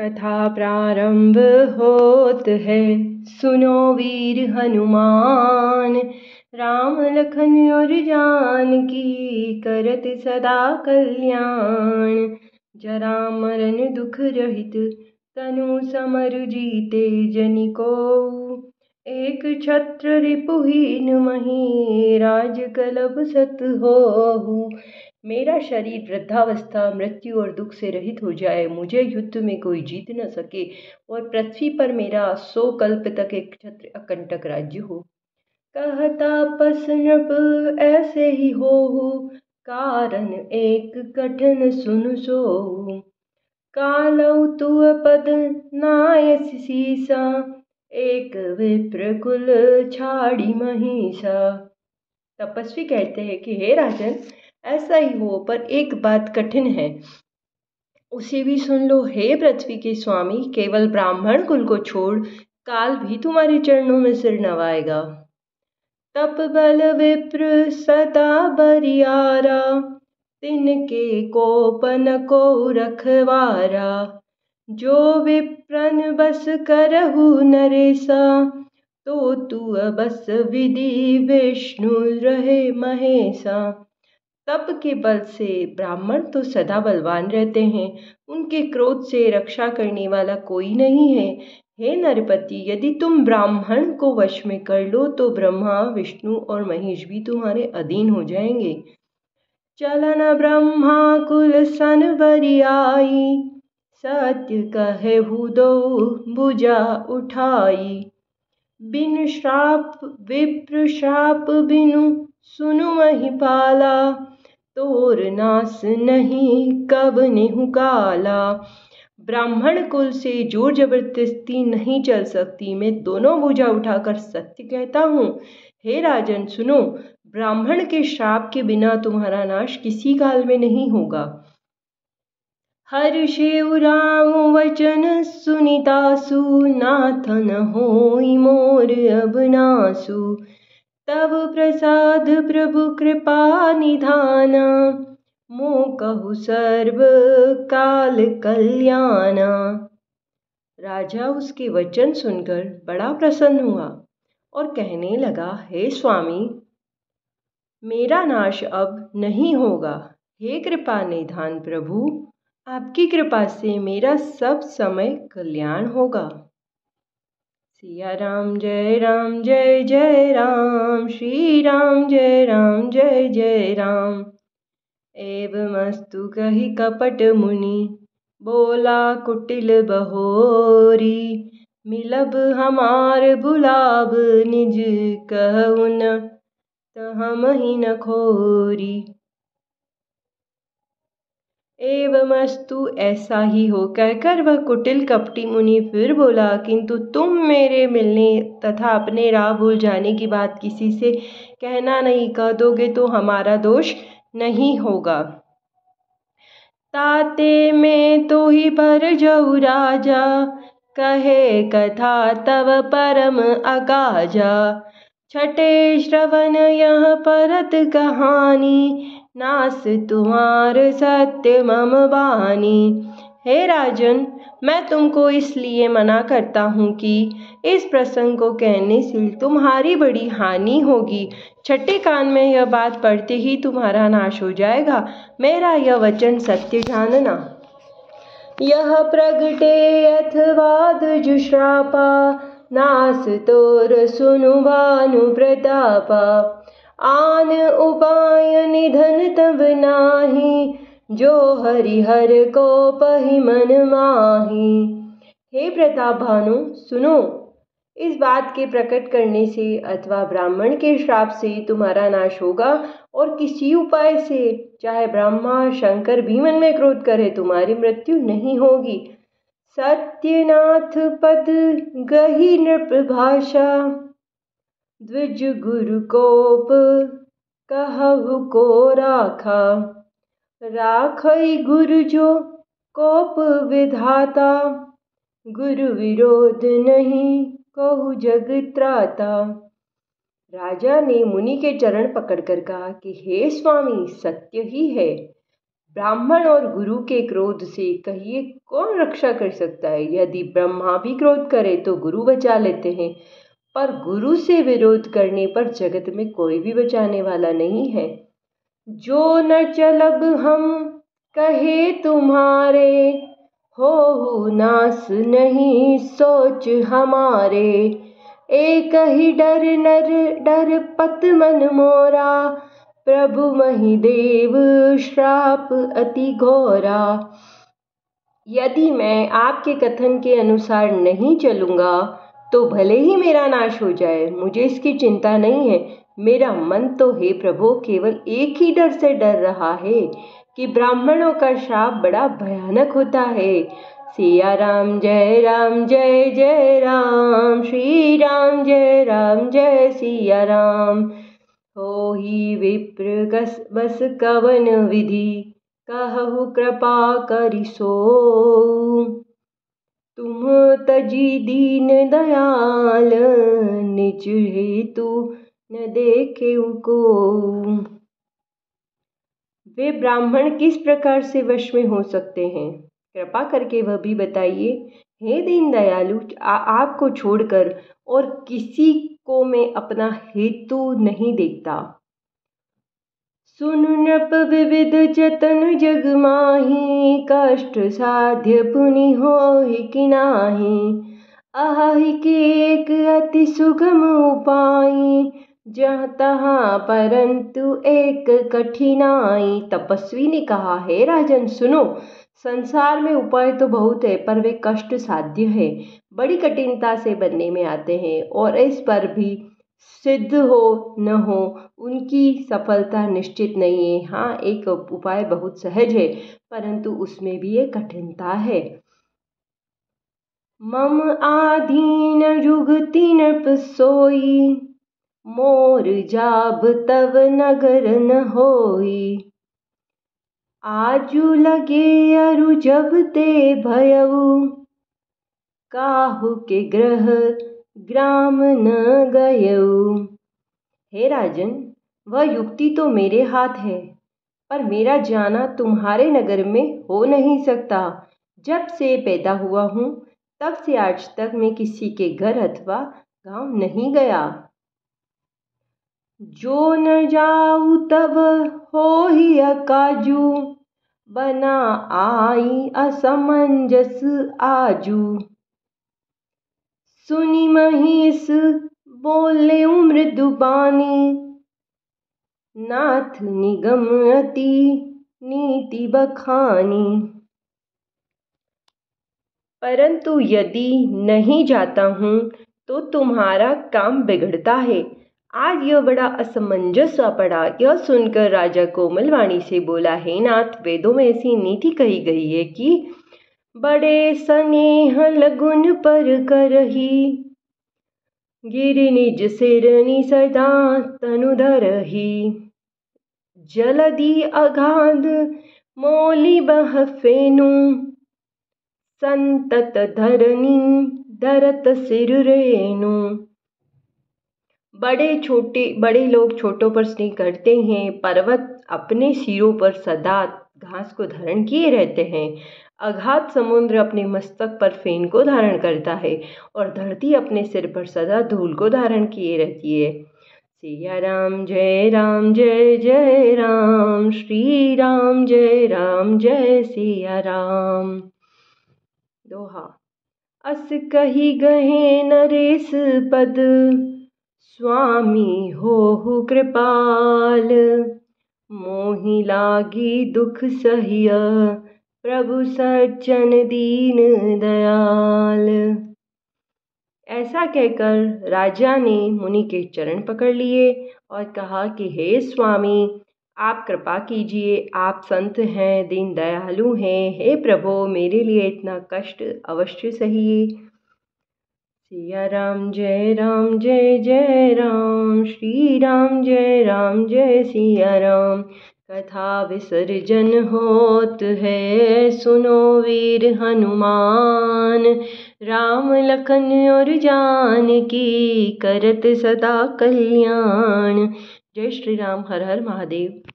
कथा प्रारंभ होत है, सुनो वीर हनुमान। राम लखन और जानकी करत सदा कल्याण। जरा मरण दुख रहित तनु समर जीते जनिको। एक छत्र रिपुहीन मही राज कलभ सत होहु। मेरा शरीर वृद्धावस्था, मृत्यु और दुख से रहित हो जाए, मुझे युद्ध में कोई जीत न सके और पृथ्वी पर मेरा 100 कल्प तक एक छत्र अकंटक राज्य हो। कहता पस नृप ऐसे ही होहु, कारण एक कठिन सुन सोहु। कालौ तुअ पद नायस सीसा, एक विप्र कुल छाड़ी महिषा। तपस्वी कहते हैं कि हे राजन, ऐसा ही हो, पर एक बात कठिन है, उसे भी सुन लो। हे पृथ्वी के स्वामी, केवल ब्राह्मण कुल को छोड़ काल भी तुम्हारे चरणों में सिर नवाएगा। तप बल विप्र सदा बरियारा, तिनके कोपन को रखवारा। जो विप्रन बस करहु नरेसा, तो तू बस विधि विष्णु रहे महेशा। तप के बल से ब्राह्मण तो सदा बलवान रहते हैं, उनके क्रोध से रक्षा करने वाला कोई नहीं है। हे नरपति, यदि तुम ब्राह्मण को वश में कर लो तो ब्रह्मा, विष्णु और महेश भी तुम्हारे अधीन हो जाएंगे। चलन ब्रह्मा कुल सन बरियाई, सत्य कहेहु दो भुजा उठाई। बिन श्राप विप्र श्राप बिनु सुनु महिपाला, तोर नास नहीं कब नेहु काला। ब्राह्मण कुल से जोर जबरदस्ती नहीं चल सकती, मैं दोनों भुजा उठाकर सत्य कहता हूँ। हे राजन सुनो, ब्राह्मण के श्राप के बिना तुम्हारा नाश किसी काल में नहीं होगा। हर्षेउ राम वचन सुनितासु, नाथन होई मोर अब नासु। तब प्रसाद प्रभु कृपा निधाना, मो कहु सर्व काल कल्याणा। राजा उसके वचन सुनकर बड़ा प्रसन्न हुआ और कहने लगा, हे स्वामी, मेरा नाश अब नहीं होगा। हे कृपा निधान प्रभु, आपकी कृपा से मेरा सब समय कल्याण होगा। सिया राम जय जय राम, श्री राम जय राम। एवमस्तु कहि कपट मुनि, बोला कुटिल बहोरी। मिलब हमार बुलाब निज, कहु न तहमहि न खोरी। एवमस्तु ऐसा ही हो कहकर वह कुटिल कपटी मुनि फिर बोला, किंतु तुम मेरे मिलने तथा अपने राह भूल जाने की बात किसी से कहना नहीं, कह दोगे तो हमारा दोष नहीं होगा। ताते में तो ही पर जऊ राजा, कहे कथा तव परम अकाजा। छठे श्रवण यह परत कहानी, नास तुम्हार सत्य मम बानी। हे राजन, मैं तुमको इसलिए मना करता हूँ कि इस प्रसंग को कहने से तुम्हारी बड़ी हानि होगी। छठे कान में यह बात पढ़ते ही तुम्हारा नाश हो जाएगा। मेरा यह वचन सत्य जानना। यह प्रगटे अथवा दुष्श्रापा, नास तोर सुनु भानु प्रतापा। आन उपाय निधन तब नाही, जो हरिहर को पहि मन माही। हे प्रताप भानु सुनो, इस बात के प्रकट करने से अथवा ब्राह्मण के श्राप से तुम्हारा नाश होगा, और किसी उपाय से, चाहे ब्रह्मा शंकर भी मन में क्रोध करे, तुम्हारी मृत्यु नहीं होगी। सत्यनाथ पद गही नृप भाषा, द्विज गुरु कोप कहु को राखा। राखई गुरु जो कोप विधाता, गुरु विरोध नहीं कहु जग त्राता। राजा ने मुनि के चरण पकड़कर कहा कि हे स्वामी, सत्य ही है, ब्राह्मण और गुरु के क्रोध से कहिए कौन रक्षा कर सकता है। यदि ब्रह्मा भी क्रोध करे तो गुरु बचा लेते हैं, पर गुरु से विरोध करने पर जगत में कोई भी बचाने वाला नहीं है। जो न चलब हम कहे तुम्हारे, हो नास नहीं सोच हमारे। एक ही डर नर डर पत मन मोरा, प्रभु महिदेव श्राप अति घोरा। यदि मैं आपके कथन के अनुसार नहीं चलूँगा तो भले ही मेरा नाश हो जाए, मुझे इसकी चिंता नहीं है। मेरा मन तो हे प्रभु केवल एक ही डर से डर रहा है कि ब्राह्मणों का श्राप बड़ा भयानक होता है। सिया राम जय राम, श्री राम जय सिया राम। हो ही विप्र बस कवन विधि, कहु कृपा करिसो। तुम तजी दीन दयाल, निज हेतु न देखे को। वे ब्राह्मण किस प्रकार से वश में हो सकते हैं, कृपा करके वह भी बताइए। हे दीन दयालु, आपको छोड़कर और किसी को मैं अपना हेतु नहीं देखता। सुन नृप विविध जतन जग माही, कष्ट साध्य पुनि होहि किनाही। आहि के एक अति सुगम उपाय, जहाँ तहाँ परंतु एक कठिनाई। तपस्वी ने कहा, हे राजन सुनो, संसार में उपाय तो बहुत है पर वे कष्ट साध्य है, बड़ी कठिनता से बनने में आते हैं और इस पर भी सिद्ध हो न हो उनकी सफलता निश्चित नहीं है। हाँ, एक उपाय बहुत सहज है परंतु उसमें भी एक कठिनता है। मम आधीन जुगति नृप सोई, मोर जाब तब नगर न होई। आजु लगे अरु जब ते भयऊ, काहू के ग्रह ग्राम न गयऊ। हे राजन, वह युक्ति तो मेरे हाथ है पर मेरा जाना तुम्हारे नगर में हो नहीं सकता। जब से पैदा हुआ हूँ तब से आज तक मैं किसी के घर अथवा गांव नहीं गया। जो न जाऊ तब हो ही अकाजू, बना आई असमंजस आजू। सुनी महिष बोले मृदु बानी, नाथ निगम अति नीति बखानी। परंतु यदि नहीं जाता हूँ तो तुम्हारा काम बिगड़ता है। आज यह बड़ा असमंजस सा पड़ा। यह सुनकर राजा कोमल वाणी से बोला, हे नाथ, वेदों में ऐसी नीति कही गई है कि बड़े स्नेह लगुन पर करही, गिरि निज सिरनि सदा तनु धरही। जलधि अगाध मोली बह फेनु, संतत धरनी धरत सिर रेणु। बड़े लोग छोटों पर स्नेह करते हैं। पर्वत अपने सिरों पर सदा घास को धारण किए रहते हैं। अगाध समुद्र अपने मस्तक पर फेन को धारण करता है और धरती अपने सिर पर सदा धूल को धारण किए रहती है। सिया राम जय राम, श्री राम जय सिया राम। दोहा। अस कही गहे नरेश पद, स्वामी होहु कृपाल। मोहि लागी दुख सहिय, प्रभु सज्जन दीन दयाल। ऐसा कहकर राजा ने मुनि के चरण पकड़ लिए और कहा कि हे स्वामी, आप कृपा कीजिए, आप संत हैं, दीन दयालु हैं। हे प्रभु, मेरे लिए इतना कष्ट अवश्य सहिए। सिया राम जय राम, श्री राम जय सिया राम। कथा विसर्जन होत है, सुनो वीर हनुमान। राम लखन और जानकी, करत सदा कल्याण। जय श्री राम। हर हर महादेव।